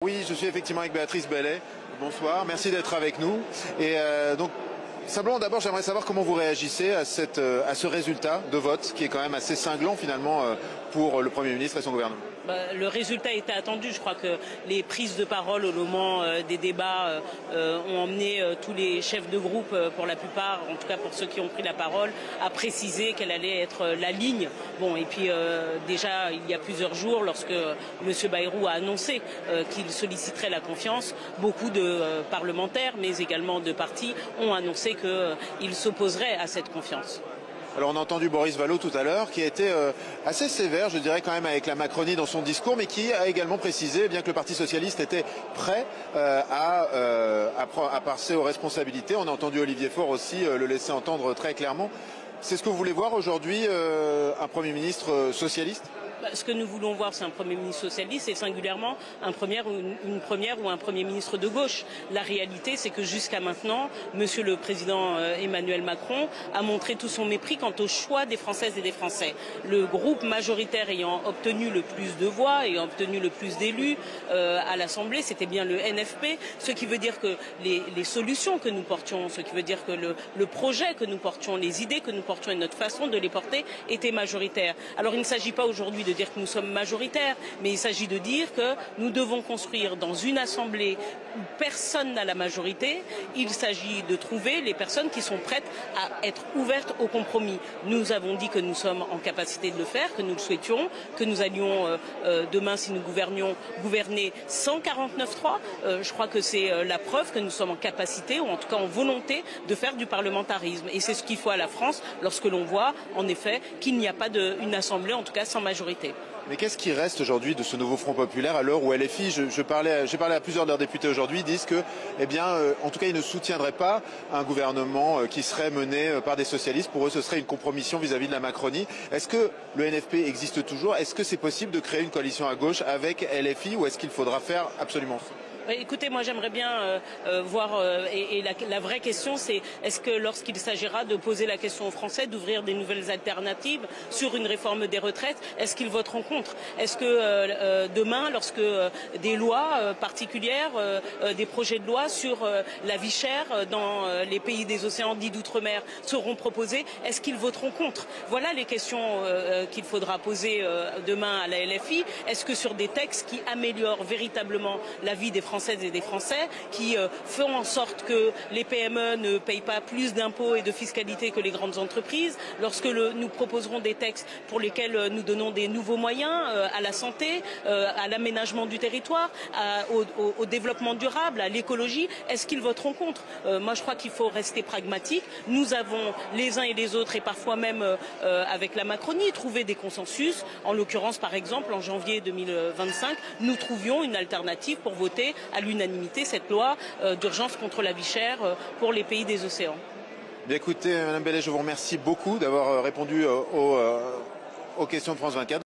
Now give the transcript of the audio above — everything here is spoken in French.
Oui, je suis effectivement avec Béatrice Bellet. Bonsoir, merci d'être avec nous. Et donc, simplement d'abord, j'aimerais savoir comment vous réagissez à ce résultat de vote qui est quand même assez cinglant finalement pour le Premier ministre et son gouvernement. Le résultat était attendu. Je crois que les prises de parole au moment des débats ont emmené tous les chefs de groupe, pour la plupart, en tout cas pour ceux qui ont pris la parole, à préciser quelle allait être la ligne. Bon, et puis déjà, il y a plusieurs jours, lorsque M. Bayrou a annoncé qu'il solliciterait la confiance, beaucoup de parlementaires, mais également de partis, ont annoncé qu'ils s'opposeraient à cette confiance. Alors on a entendu Boris Vallaud tout à l'heure qui a été assez sévère, je dirais quand même avec la Macronie dans son discours, mais qui a également précisé, bien que le Parti socialiste était prêt à passer aux responsabilités. On a entendu Olivier Faure aussi le laisser entendre très clairement. C'est ce que vous voulez voir aujourd'hui, un Premier ministre socialiste ? Ce que nous voulons voir, c'est un Premier ministre socialiste et singulièrement une première ou un Premier ministre de gauche. La réalité, c'est que jusqu'à maintenant, Monsieur le Président Emmanuel Macron a montré tout son mépris quant au choix des Françaises et des Français. Le groupe majoritaire ayant obtenu le plus de voix, ayant obtenu le plus d'élus à l'Assemblée, c'était bien le NFP, ce qui veut dire que les solutions que nous portions, ce qui veut dire que le projet que nous portions, les idées que nous portions et notre façon de les porter étaient majoritaires. Alors il ne s'agit pas aujourd'hui de dire que nous sommes majoritaires, mais il s'agit de dire que nous devons construire dans une assemblée où personne n'a la majorité. Il s'agit de trouver les personnes qui sont prêtes à être ouvertes au compromis. Nous avons dit que nous sommes en capacité de le faire, que nous le souhaitions, que nous allions demain, si nous gouverner sans 49.3. Je crois que c'est la preuve que nous sommes en capacité, ou en tout cas en volonté, de faire du parlementarisme. Et c'est ce qu'il faut à la France lorsque l'on voit, en effet, qu'il n'y a pas une assemblée, en tout cas sans majorité. Mais qu'est-ce qui reste aujourd'hui de ce nouveau Front populaire à l'heure où LFI, j'ai parlé à plusieurs de leurs députés aujourd'hui, disent que, eh bien, en tout cas, ils ne soutiendraient pas un gouvernement qui serait mené par des socialistes. Pour eux, ce serait une compromission vis-à-vis de la Macronie. Est-ce que le NFP existe toujours? Est-ce que c'est possible de créer une coalition à gauche avec LFI ou est-ce qu'il faudra faire absolument ça? Écoutez, moi j'aimerais bien voir, et la vraie question c'est, est-ce que lorsqu'il s'agira de poser la question aux Français, d'ouvrir des nouvelles alternatives sur une réforme des retraites, est-ce qu'ils voteront contre? Est-ce que demain, lorsque des lois particulières, des projets de loi sur la vie chère dans les pays des océans dits d'outre-mer seront proposés, est-ce qu'ils voteront contre? Voilà les questions qu'il faudra poser demain à la LFI. Est-ce que sur des textes qui améliorent véritablement la vie des Françaises et des Français, qui font en sorte que les PME ne payent pas plus d'impôts et de fiscalité que les grandes entreprises, lorsque nous proposerons des textes pour lesquels nous donnons des nouveaux moyens à la santé, à l'aménagement du territoire, au développement durable, à l'écologie, est-ce qu'ils voteront contre? Moi je crois qu'il faut rester pragmatique. Nous avons les uns et les autres, et parfois même avec la Macronie, trouvé des consensus. En l'occurrence, par exemple, en janvier 2025, nous trouvions une alternative pour voter à l'unanimité cette loi d'urgence contre la vie chère pour les pays des océans. Bien, écoutez, Madame Bellet, je vous remercie beaucoup d'avoir répondu aux questions de France 24.